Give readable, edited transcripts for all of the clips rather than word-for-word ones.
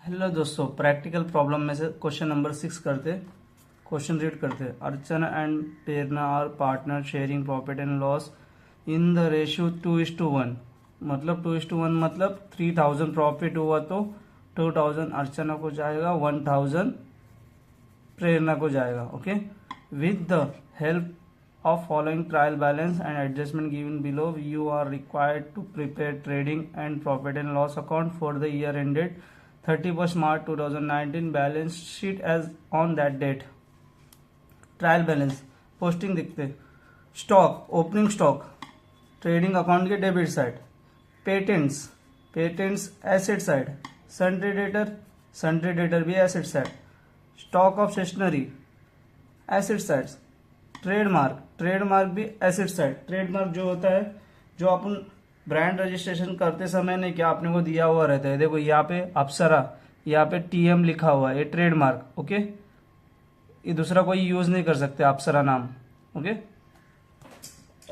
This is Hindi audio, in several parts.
हेलो दोस्तों, प्रैक्टिकल प्रॉब्लम में से क्वेश्चन नंबर 6 करते। क्वेश्चन रीड करते। Archana and Prerna are partner sharing profit and loss in the ratio 2:1। मतलब 2:1 मतलब 3000 प्रॉफिट हुआ तो 2000 अर्चना को जाएगा, 1000 प्रेरणा को जाएगा। Okay, with the help of following trial balance and adjustment given below, you are required to prepare trading and profit and loss account for the year ended 31st March 2019 balance sheet as on that date. Trial balance posting देखते। Stock, opening stock trading account के debit side. Patents, patents asset side. Sundry debtor भी asset side. Stock of stationery asset side. Trademark, trademark भी एसेट साइड। ट्रेडमार्क जो होता है, जो अपन ब्रांड रजिस्ट्रेशन करते समय ने क्या अपने को दिया हुआ रहता है। देखो यहाँ पे अप्सरा, यहाँ पे टीएम लिखा हुआ है, ये ट्रेडमार्क। ओके, ये दूसरा कोई यूज नहीं कर सकते अप्सरा नाम। ओके,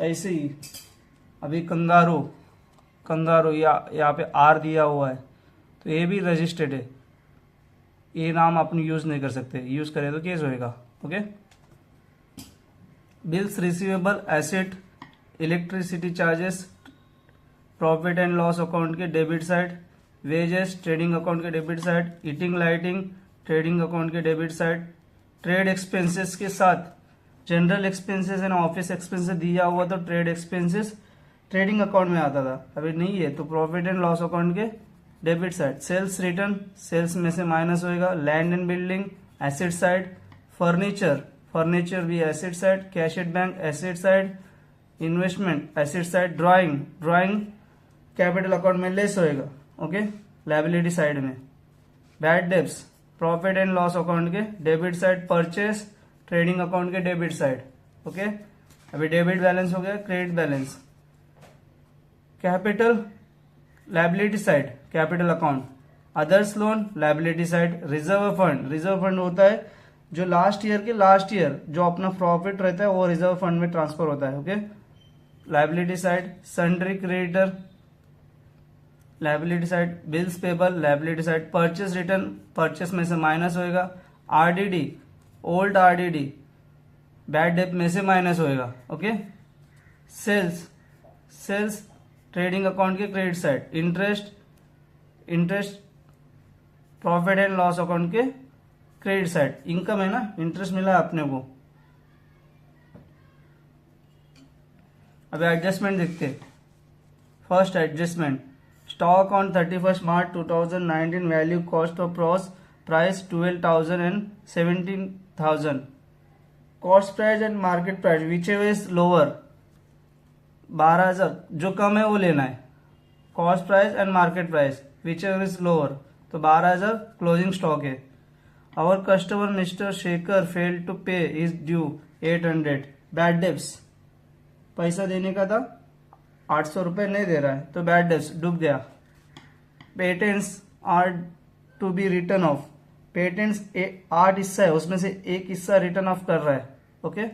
ऐसे ही अभी कंगारू, कंगारू यहाँ पे आर दिया हुआ है तो ये भी रजिस्टर्ड है, ये नाम अपन यूज नहीं कर सकते, यूज करें तो केस होएगा। Okay, bills receivable asset, electricity charges profit and loss account के debit side. Wages trading account के debit side. Heating lighting trading account के डेबिट साइड। ट्रेड एक्सपेंसेस के साथ general expenses and office expenses दिया हुआ तो ट्रेड एक्सपेंसेस ट्रेडिंग अकाउंट में आता था, अभी नहीं है तो प्रॉफिट एंड लॉस अकाउंट के debit side. Sales return, sales में से माइनस होएगा। Land and building asset side. Furniture, furniture भी asset side. Cash at bank asset side. Investment asset side. Drawing, drawing capital account में लेस होएगा। ओके, लायबिलिटी साइड में। Bad debts profit and loss account के debit side. Purchase trading account के डेबिट साइड। ओके, अभी डेबिट बैलेंस हो गया, credit balance. Capital liability side, capital account. Others loan liability side. Reserve fund, reserve fund होता है जो लास्ट ईयर जो अपना प्रॉफिट रहता है वो रिजर्व फंड में ट्रांसफर होता है। Okay, liability side. Sundry creditor liability side. Bills payable liability side. Purchase return, purchase में से माइनस होएगा। RDD, old RDD bad debt में से माइनस होएगा। Okay, sales, sales trading account के credit side. Interest, interest profit and loss account के क्रेडिट साइड। इनकम है ना, इंटरेस्ट मिला है अपने को। अभी एडजस्टमेंट देखते। First adjustment, stock on 31st March 2019 value cost of price 12,000 and 17,000। Cost price and market price which is lower, 12,000 जो कम है वो लेना है। Cost price and market price which is lower तो 12,000 क्लोजिंग स्टॉक है। Our customer Mr. Shekhar failed to pay is due 800। Bad debts, पैसा देने का था 800 रुपये नहीं दे रहा है तो बैड डेब्ट्स डूब गया। Patents are to be written off, patents 8 हिस्सा है उसमें से एक हिस्सा रिटर्न ऑफ कर रहा है। ओके,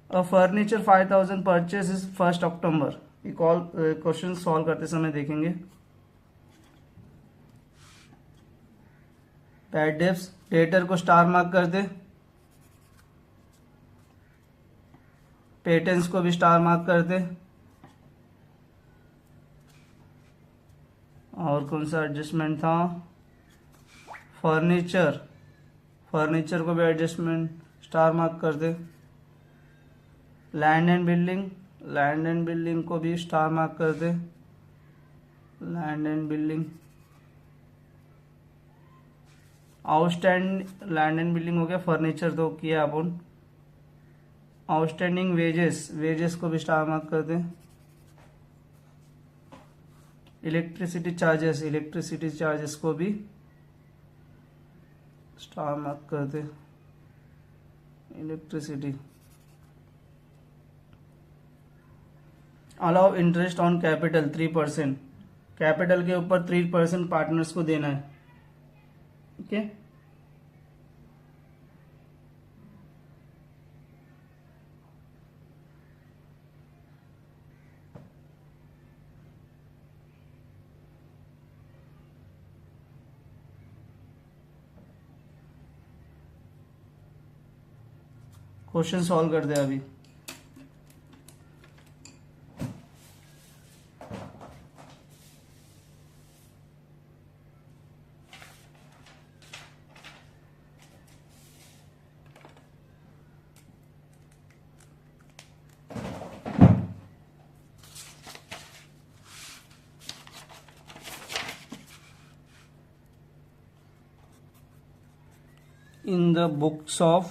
फर्नीचर 5,000 परचेज इज 1 अक्टूबर। ये क्वेश्चन सॉल्व करते समय देखेंगे। बैड डेब्ट्स, डेटर को स्टार मार्क कर दे, पेटेंट्स को भी स्टार मार्क कर दे। और कौन सा एडजस्टमेंट था, फर्नीचर, फर्नीचर को भी एडजस्टमेंट स्टार मार्क कर दे। Land and building, land and building को भी स्टार मार्क कर दे। Land and building outstand, land and building हो गया। फर्नीचर तो किया अपन। आउटस्टैंडिंग वेजेस, वेजेस को भी स्टार मार्क कर दे। इलेक्ट्रिसिटी चार्जेस, इलेक्ट्रिसिटी चार्जेस को भी स्टार मार्क कर दे। Electricity. Allow interest on capital 3%, capital के ऊपर 3% पार्टनर्स को देना है। ओके, क्वेश्चन सॉल्व कर दे अभी। In the books of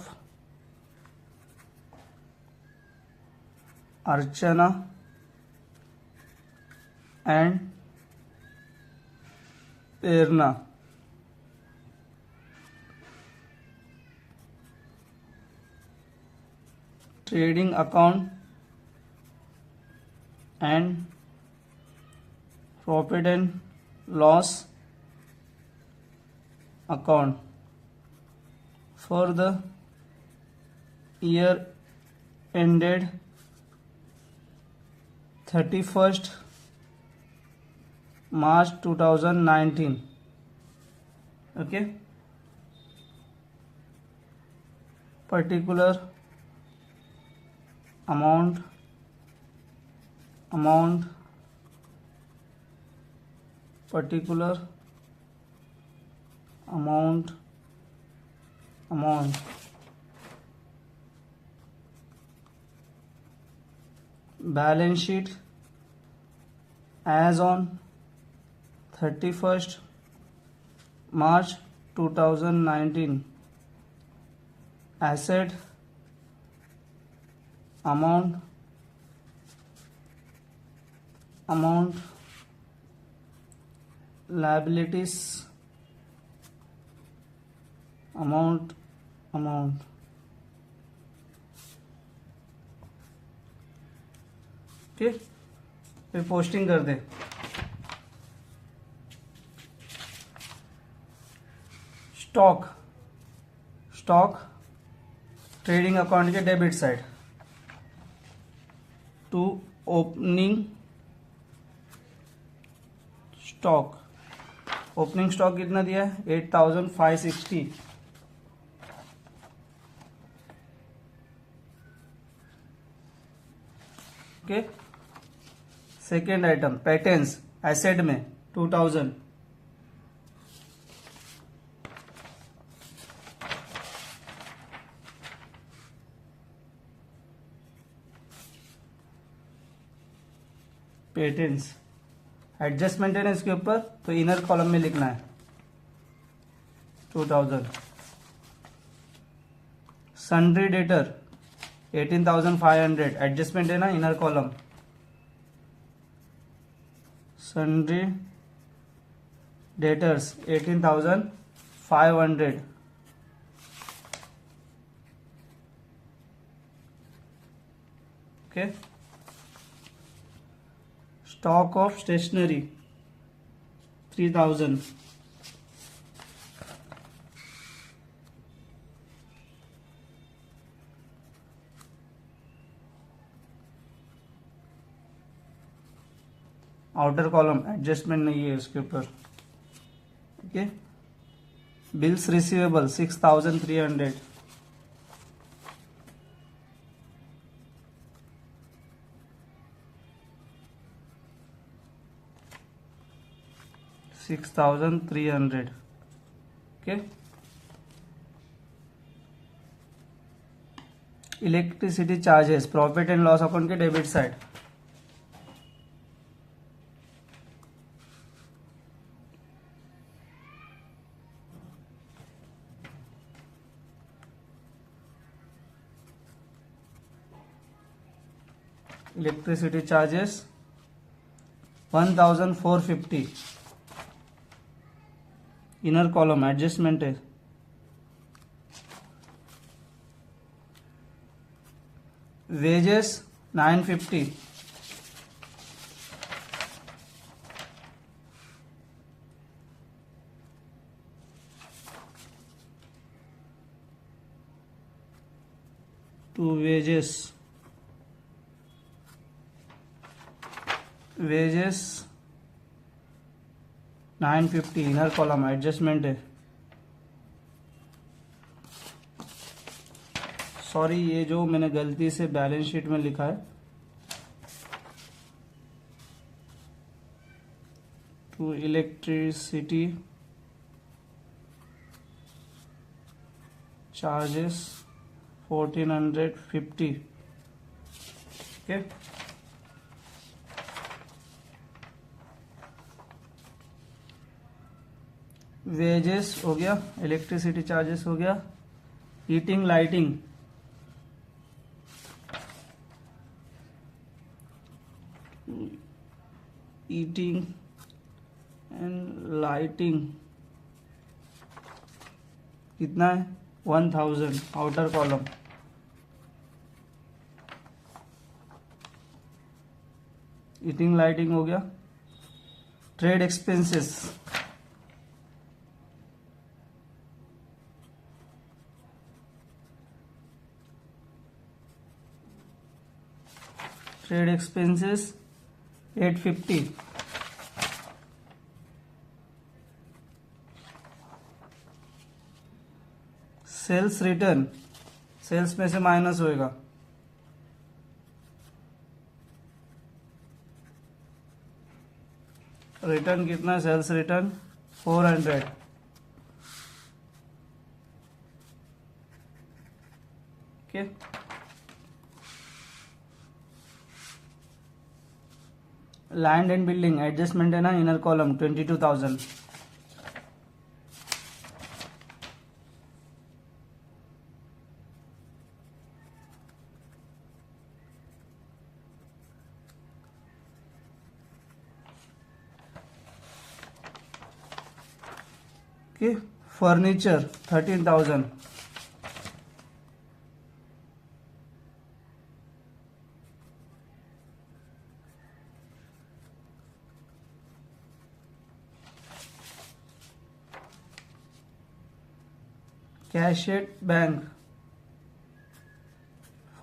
Archana and Prerna, trading account and profit and loss account for the year ended 31st March 2019. Okay, particular amount particular amount balance sheet as on 31st March 2019. Asset amount liabilities amount okay, फिर पोस्टिंग कर दे। स्टॉक ट्रेडिंग अकाउंट के debit side to opening stock कितना दिया है 8560। Okay, second item patents asset में 2000। पेटेंट्स एडजस्टमेंट है ना इसके ऊपर, तो इनर कॉलम में लिखना है 2000। सन्ड्री डेटर 18,500 एडजस्टमेंट है ना inner column. Sundry debtors 18,500। Okay, stock of stationery 3000। Outer column adjustment नहीं है उसके ऊपर। Okay, bills receivable 6300। Okay, electricity charges profit and loss account के debit side electricity charges 1450। Inner column adjustment है। Wages 950। To wages 950 inner column adjustment है। सॉरी, ये जो मैंने गलती से बैलेंस शीट में लिखा है, to electricity charges 1450. Okay, wages हो गया, इलेक्ट्रिसिटी चार्जेस हो गया, heating lighting, heating and lighting कितना है 1000 आउटर कॉलम. हीटिंग लाइटिंग हो गया. Trade expenses, trade expenses 850. Sales return, sales में से माइनस होएगा, रिटर्न कितना है, sales return 400. Okay, land and building adjustment है ना, inner column 22,000. Okay, furniture 13,000. Cash at bank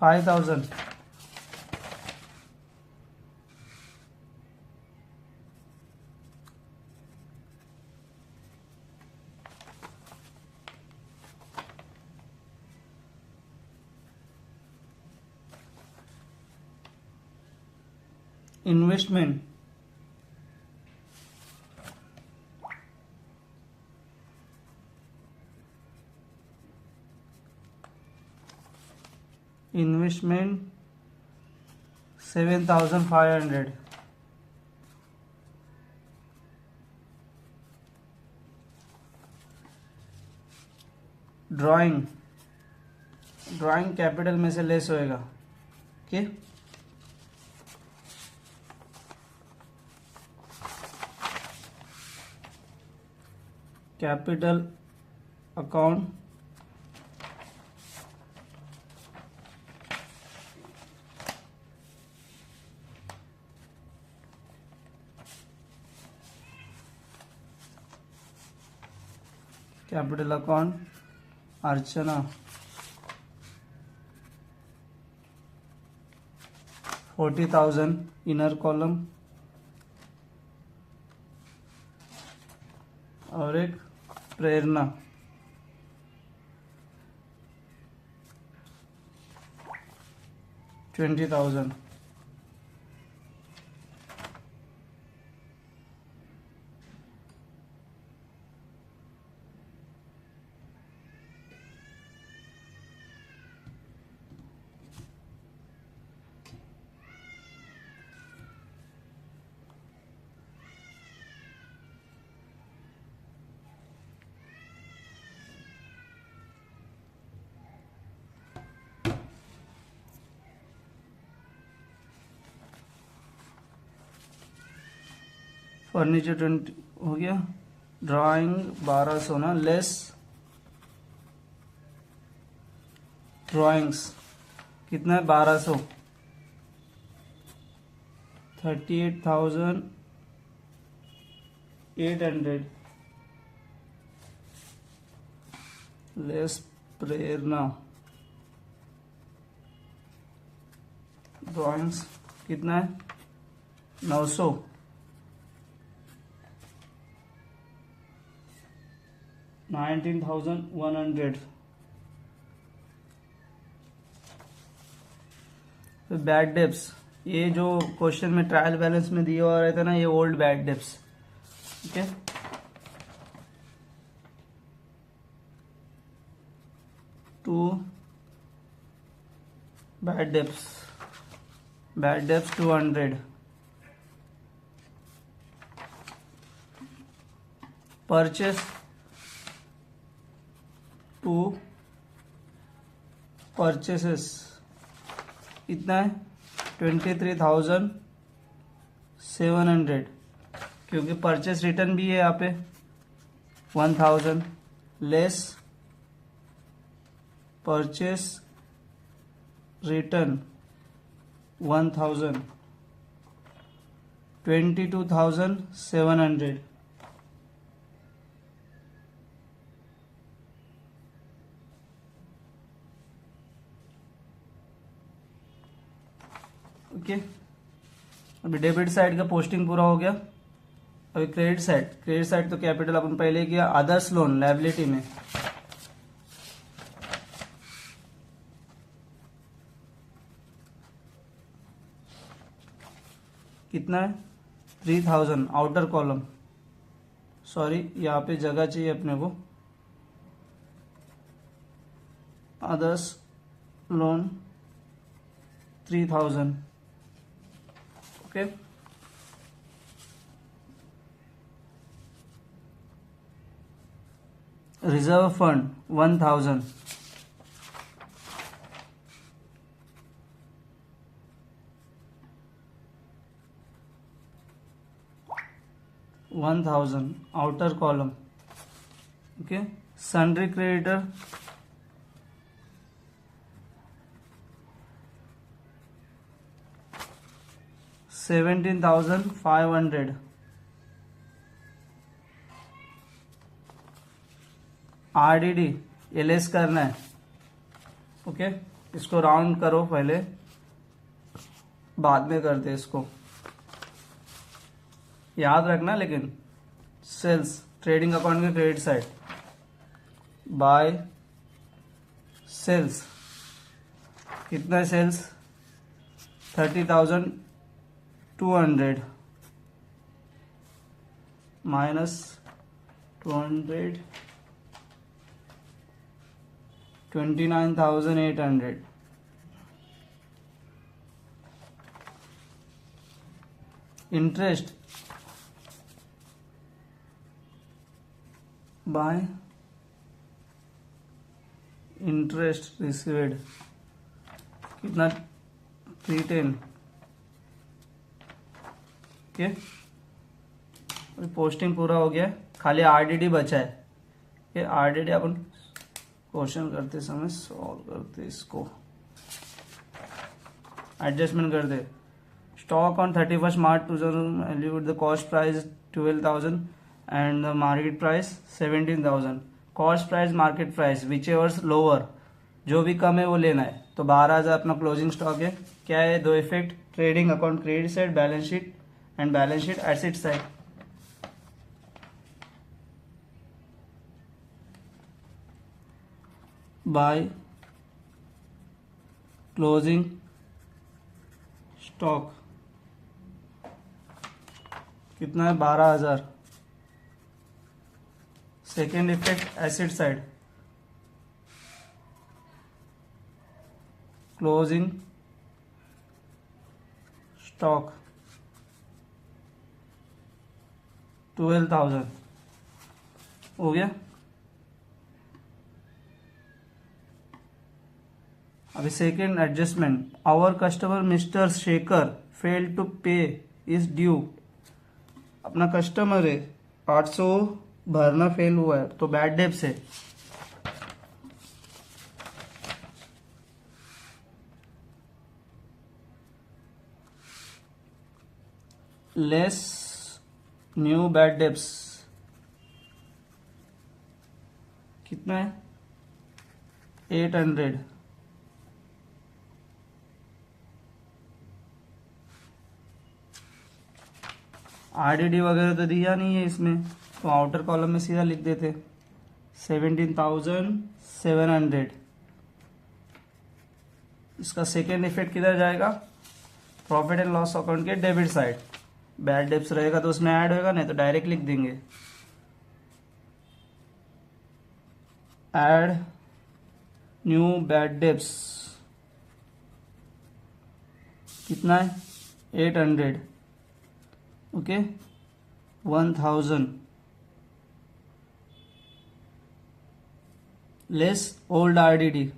5,000. Investment, investment 7,500. Drawing, drawing capital में से लेस होएगा. Okay, capital account capital account Archana 40,000 inner column, और एक प्रेरणा 20,000. फर्नीचर 20 हो गया. ड्राइंग 1200 ना, लेस ड्राइंग्स कितना है 1200. 38,800 लेस प्रेरणा. ड्राइंग्स कितना है 900. $19,100. तो बैड डेब्ट्स, ये जो क्वेश्चन में ट्रायल बैलेंस में दिया हुआ रहता है ना, ये ओल्ड बैड डेब्ट्स। ठीक है, to bad debts, bad debts 200, purchase to purchases कितना है 23,700, क्योंकि परचेस रिटर्न भी है यहाँ पे 1000 लेस परचेस रिटर्न 1000, 22,700। ओके, अभी डेबिट साइड का पोस्टिंग पूरा हो गया। अभी क्रेडिट साइड तो कैपिटल अपन पहले किया। अदर्स लोन लायबिलिटी में कितना है 3000, आउटर कॉलम, सॉरी यहाँ पे जगह चाहिए अपने को। Others loan 3000, okay. Reserve fund 1000, outer column, okay. Sundry creditor 17,500, RDD LS करना है, ओके। इसको राउंड करो पहले, बाद में करते इसको, याद रखना। लेकिन सेल्स ट्रेडिंग अकाउंट के क्रेडिट साइड बाय सेल्स, कितना है sales 30,200 minus 200 29,800, interest by interest received कितना 310, ओके। पोस्टिंग पूरा हो गया, खाली RDD बचा है। ये RDD अपन क्वेश्चन करते समय सॉल्व करते, इसको एडजस्टमेंट कर दे। Stock on 31 March 2000 value the cost price 12,000 and the market price 17,000। Cost price market price which ever's lower, जो भी कम है वो लेना है। तो 12,000 अपना क्लोजिंग स्टॉक है। क्या है दो effect, trading account credit side balance sheet and balance sheet asset side. By closing stock कितना है 12,000। Second effect asset side, closing stock 12,000 हो गया। अभी second adjustment, our customer mister Shekhar fail to pay is due. अपना कस्टमर है 800 भरना फेल हुआ है, तो बैड डेब्ट्स है। लेस न्यू बैड डेब्ट्स कितना है 800। RDD वगैरह तो दिया नहीं है इसमें, तो आउटर कॉलम में सीधा लिख देते 17,700। इसका सेकेंड इफेक्ट किधर जाएगा प्रॉफिट एंड लॉस अकाउंट के डेबिट साइड, बैड डेब्ट्स रहेगा तो उसमें ऐड होएगा, नहीं तो डायरेक्ट लिख देंगे ऐड न्यू बैड डेब्ट्स। कितना है 800, okay 1000 less old RDD.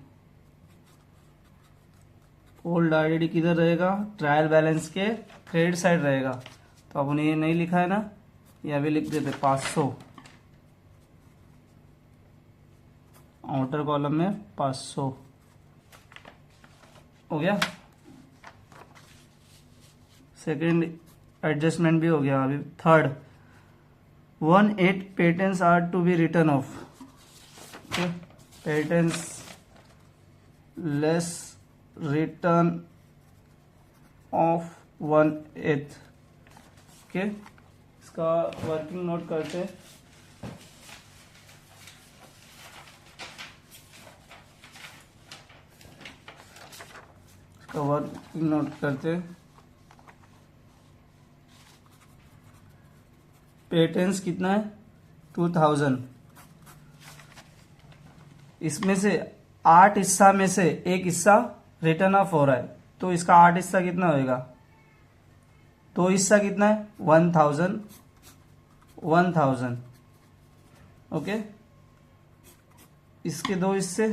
Old RDD किधर रहेगा, ट्रायल बैलेंस के क्रेडिट साइड रहेगा, तो अपन ये नहीं लिखा है ना, ये अभी लिख देते 500, आउटर कॉलम में 500 हो गया। सेकेंड एडजस्टमेंट भी हो गया। अभी third 1/8 patents are to be written off, okay patents less written off 1/8, okay इसका वर्किंग नोट करते हैं। इसका वर्किंग नोट करते हैं। पेटेंट्स कितना है 2000, इसमें से 8 हिस्सा में से एक हिस्सा रिटर्न ऑफ हो रहा है, तो इसका 8 हिस्सा कितना होएगा, 2 हिस्सा कितना है 1000 1000, ओके इसके 2 हिस्से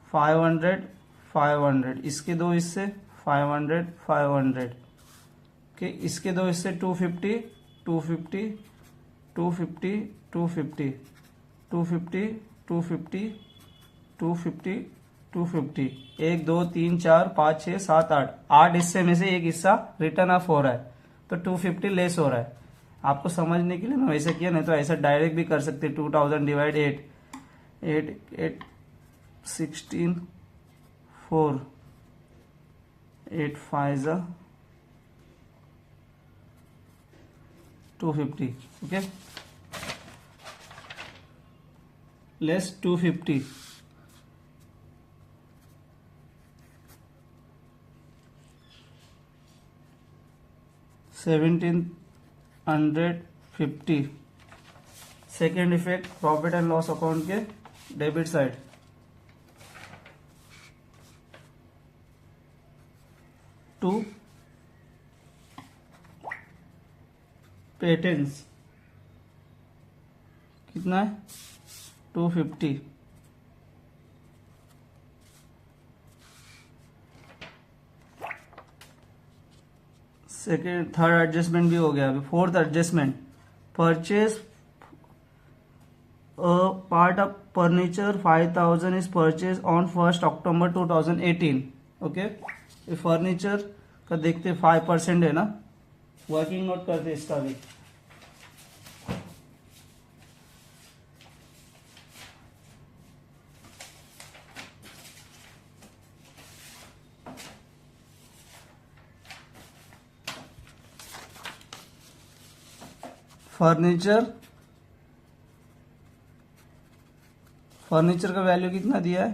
500 500, इसके 2 हिस्से 500 500, ओके इसके 2 हिस्से 250 250 250 250 250 250 250 250, 1 2 3 4 5 6 7 8, 8 हिस्से में से एक हिस्सा रिटर्न ऑफ हो रहा है, तो 250 लेस हो रहा है। आपको समझने के लिए मैं वैसे किया, नहीं तो ऐसा डायरेक्ट भी कर सकते 2000 divide 8 8 8 16 4 8 5 250, okay less 250, $1750। Second effect profit and loss account के डेबिट साइड, टू पेटेंट्स कितना है 250, सेकेंड थर्ड एडजस्टमेंट भी हो गया। अभी fourth adjustment purchase part of furniture 5000 is purchase on 1 October 2018, okay ये फर्नीचर का देखते 5% है ना, वर्किंग नोट करते इसका भी। फर्नीचर का वैल्यू कितना दिया है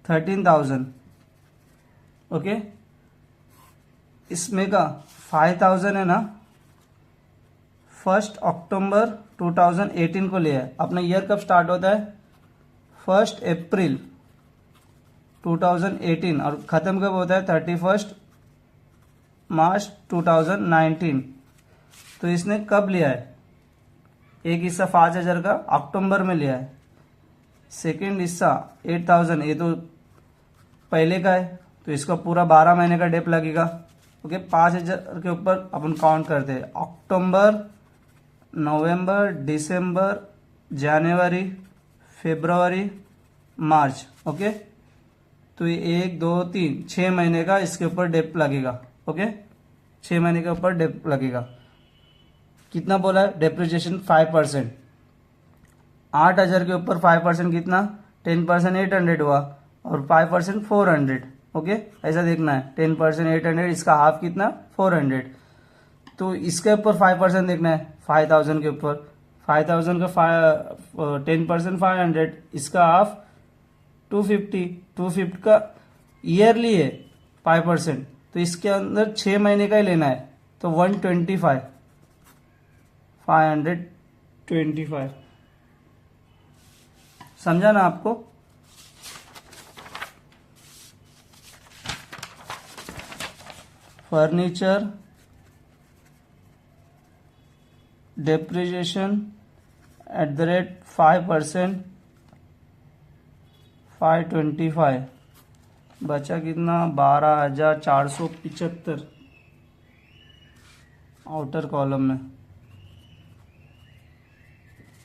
13,000, ओके इसमें का 5,000 है ना 1 अक्टूबर 2018 को लिया है। अपना ईयर कब स्टार्ट होता है 1 अप्रैल 2018 और खत्म कब होता है 31 मार्च 2019। तो इसने कब लिया है, एक हिस्सा 5,000 का अक्टूबर में लिया है, सेकेंड हिस्सा 8,000 ये तो पहले का है, तो इसका पूरा 12 महीने का डेप लगेगा, ओके 5,000 के ऊपर अपन काउंट करते हैं अक्टूबर नवंबर दिसंबर जनवरी फरवरी मार्च, ओके तो ये 1 2 3 6 महीने का इसके ऊपर डेप लगेगा, ओके 6 महीने के ऊपर डेप लगेगा। कितना बोला है डेप्रिसिएशन 5%, 8,000 के ऊपर 5% कितना 10% 800 हुआ और 5% 400, ओके ऐसा देखना है 10% 800 इसका हाफ कितना 400, तो इसके ऊपर 5% देखना है 5,000 के ऊपर 5,000 का 10% 500 इसका हाफ 250 का ईयरली है 5%, तो इसके अंदर 6 महीने का ही लेना है, तो 125, 525। समझा ना आपको? फर्नीचर डेप्रिसिएशन @ 5%, 525, बचा कितना? 12,475 आउटर कॉलम में।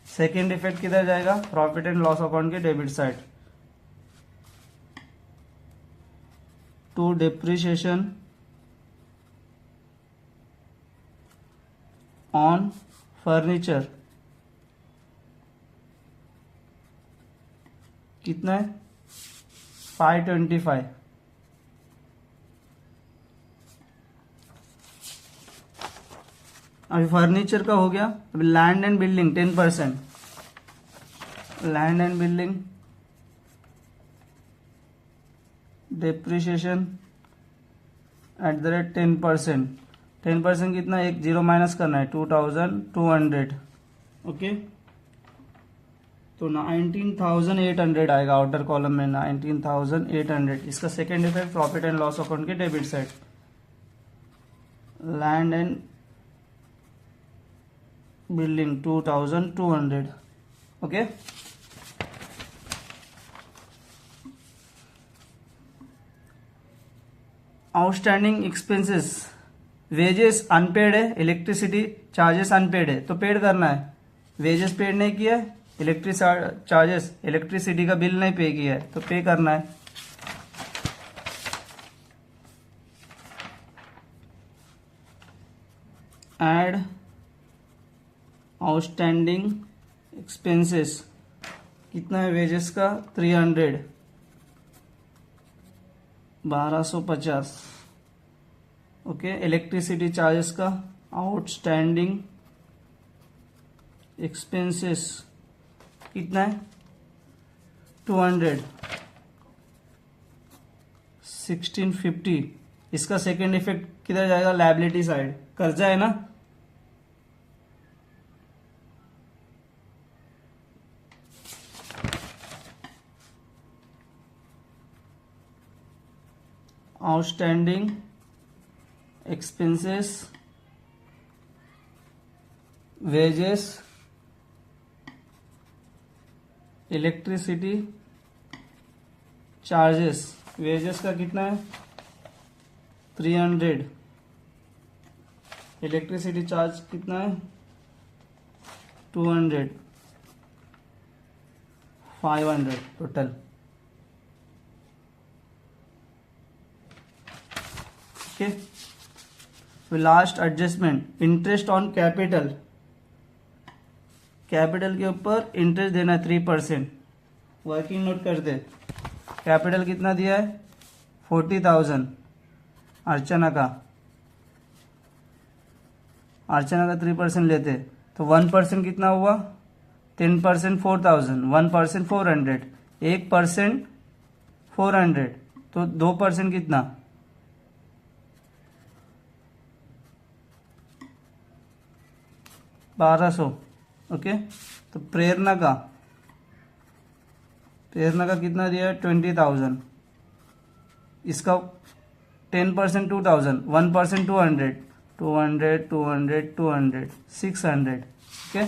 सेकेंड इफेक्ट किधर जाएगा? प्रॉफिट एंड लॉस अकाउंट के debit side, to depreciation on furniture, कितना है? 525। अभी फर्नीचर का हो गया। अभी land and building 10%, land and building depreciation @ 10%, 10% कितना? एक जीरो माइनस करना है, 2,200। ओके, तो 19,800 आएगा आउटर कॉलम में, 19,800। इसका second effect profit and loss account के debit side, land and building 2,200। Okay, outstanding expenses, wages unpaid है, इलेक्ट्रिसिटी चार्जेस अनपेड है, तो पेड करना है। वेजेस पेड नहीं किया है, इलेक्ट्रिक चार्जेस, इलेक्ट्रिसिटी का बिल नहीं पे किया है, तो पे करना है। ऐड आउटस्टैंडिंग एक्सपेंसेस, कितना है वेजेस का? 300, 1250। ओके, इलेक्ट्रिसिटी चार्जेस का आउटस्टैंडिंग एक्सपेंसेस कितना है? 200, 1650। इसका सेकेंड इफेक्ट किधर जाएगा? लायबिलिटी साइड, कर्जा है ना। Outstanding expenses, wages, electricity charges, wages का कितना है? 300, इलेक्ट्रिसिटी चार्ज कितना है? 200, 500 total. Okay, last adjustment, interest on capital, capital के ऊपर इंटरेस्ट देना है 3%। वर्किंग नोट कर दे। कैपिटल कितना दिया है? 40,000 अर्चना का, 3% लेते तो 1% कितना हुआ? 10% 4,000, 1% 400, 1% 400, तो 2% कितना? 1200। ओके, तो प्रेरणा का कितना दिया है? 20,000। इसका 10% 2,000, 1% 200, 200, 200, 200, 600। ओके,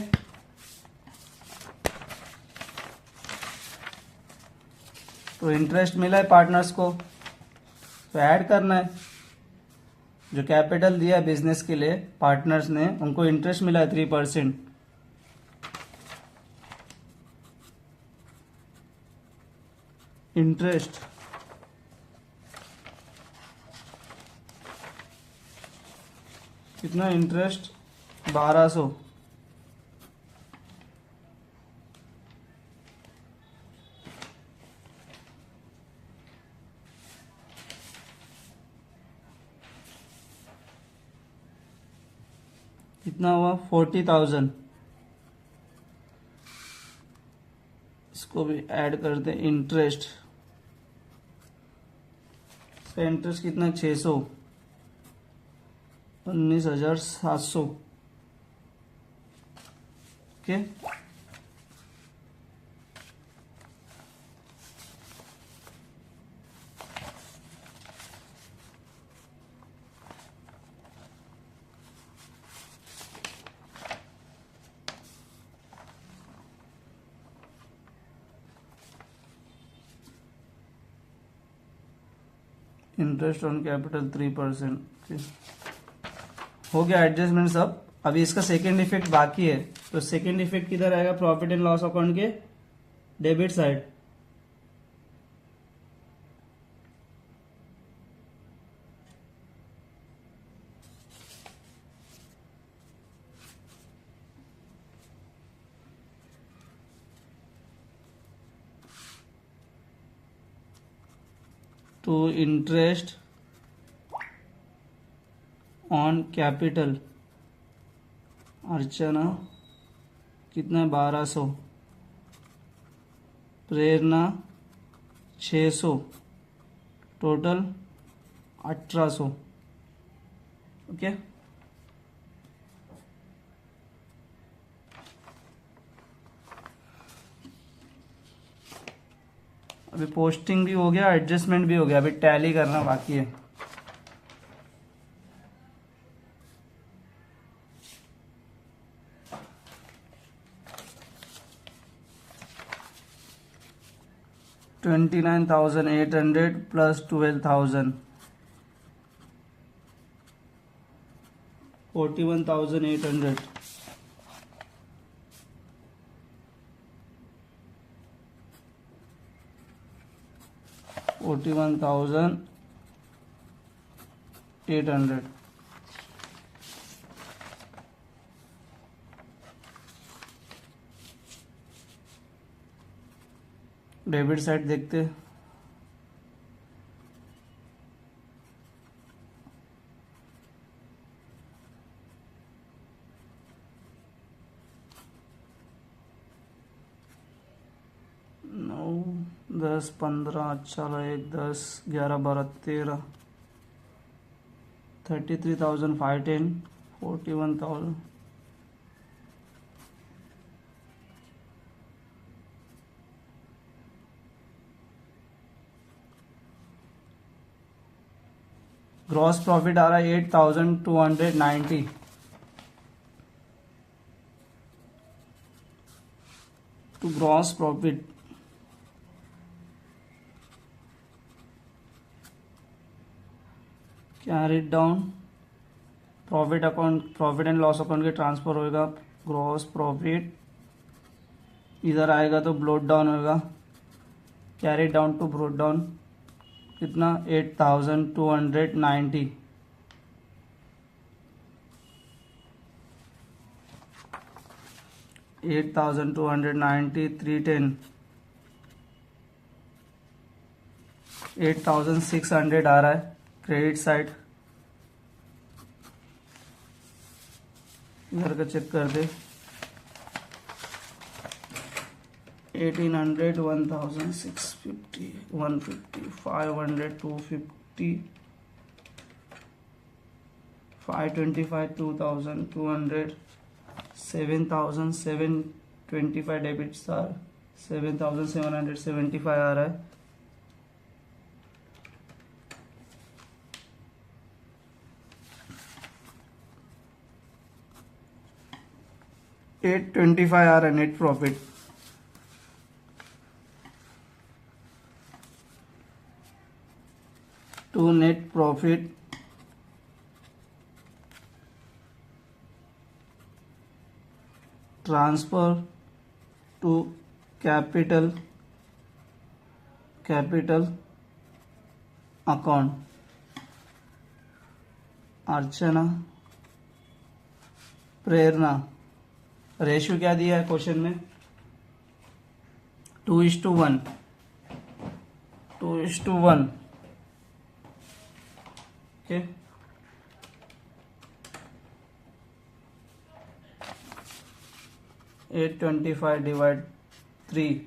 तो इंटरेस्ट मिला है पार्टनर्स को, तो ऐड करना है। जो कैपिटल दिया है बिजनेस के लिए पार्टनर्स ने, उनको इंटरेस्ट मिला है 3%। इंटरेस्ट कितना? इंटरेस्ट 1200। कितना हुआ? 40,000। इसको भी ऐड कर दे। इंटरेस्ट, इसका इंटरेस्ट कितना? 600। 19,700। Okay, interest on capital 3%। हो गया एडजस्टमेंट सब। अभी इसका सेकेंड इफेक्ट बाकी है, तो सेकेंड इफेक्ट किधर आएगा? प्रॉफिट एंड लॉस अकाउंट के debit side. To interest on capital, Archana कितना? 1200। प्रेरणा 600, टोटल 1800। ओके, अभी पोस्टिंग भी हो गया, एडजस्टमेंट भी हो गया, अभी टैली करना बाकी है। $29,800 प्लस 12,000, 41,800। $41,800। डेबिट साइड देखते, नौ 10 15, अच्छा 1 10 11 12 13, 33,510, 41,000। ग्रॉस प्रॉफिट आ रहा है 8,290। To gross profit, carried down, profit account, profit and loss account के ट्रांसफर होएगा। ग्रॉस प्रॉफिट इधर आएगा तो ब्लोट डाउन होएगा, carry down to brought down, कितना? 8,290। $8,290, 310, 8,600 आ रहा है क्रेडिट साइड। इधर का चेक कर दे, 1,800, 1,650, 150, 500, 250, 525, 2,200, 7,725 डेबिट स्टार, 7,775 आ रहा है। $825 आ रहा है net profit. To net profit transfer to capital account, Archana, Prerna. Ratio क्या दिया है क्वेश्चन में? 2:1, 2:1। ओके, $825 डिवाइड 3,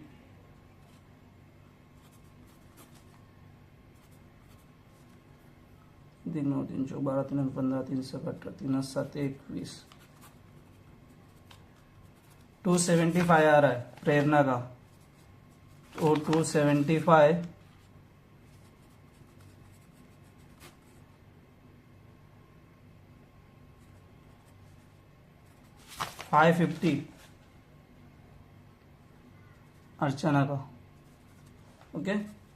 तीन 9 3 चौक 12 3 15 3 7 18 3 7 21 275 आ रहा है प्रेरणा का, तो 275 550 अर्चना का। ओके,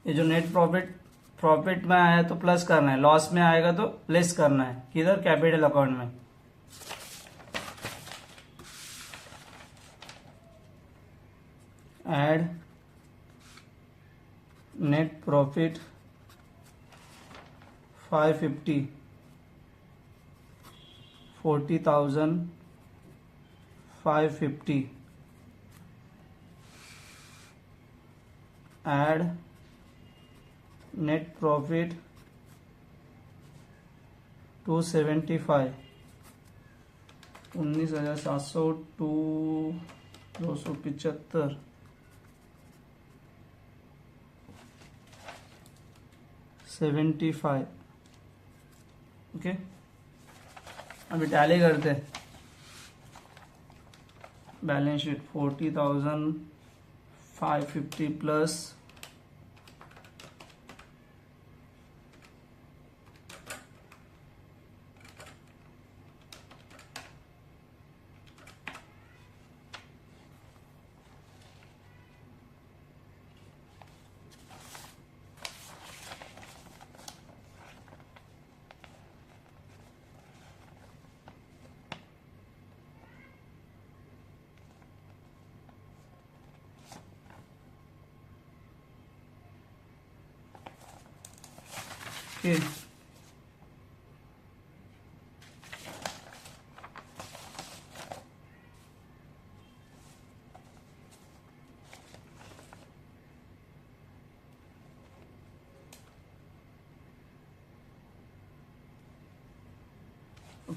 ये जो नेट प्रॉफिट में आया तो प्लस करना है, लॉस में आएगा तो लेस करना है, किधर कैपिटल अकाउंट में। Add net profit 550 40,000 550 add net profit 275 19,700 to 275 75। Okay, अभी टैली करते हैं। बैलेंस शीट 40,550 प्लस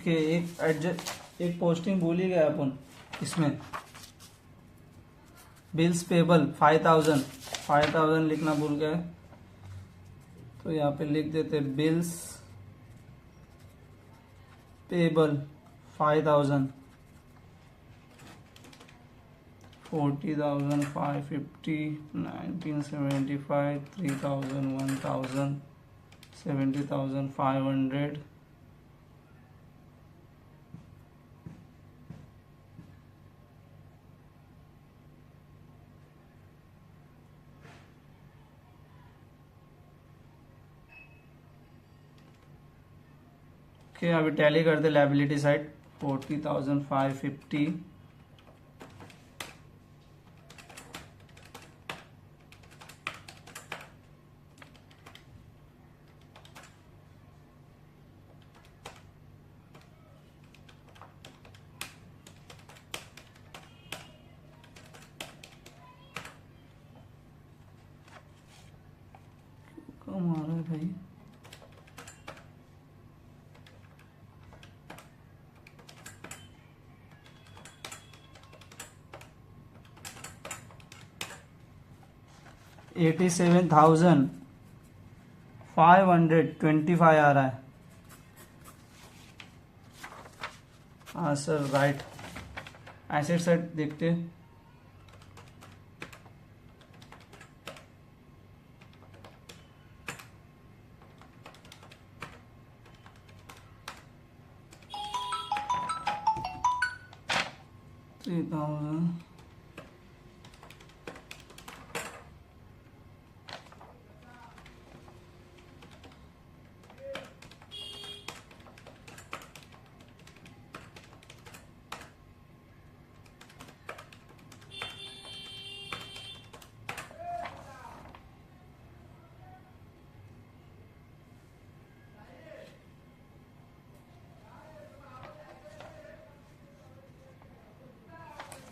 के एक पोस्टिंग भूल ही गया अपन इसमें। बिल्स पेबल 5,000 लिखना भूल गए, तो यहाँ पे लिख देते बिल्स पेबल 5,000 40,550 1975 3,000 1,000 70,500 ओके। अभी टैली करते लायबिलिटी साइड 40,550 कम आ रहा है भाई। $87,525 आ रहा है। हाँ सर, राइट। एसेट साइड देखते हैं।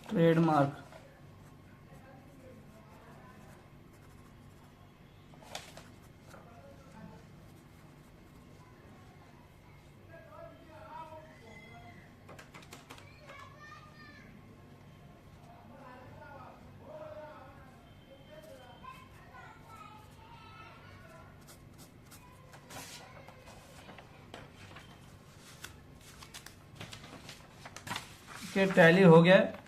ट्रेडमार्क के टैली हो गया है।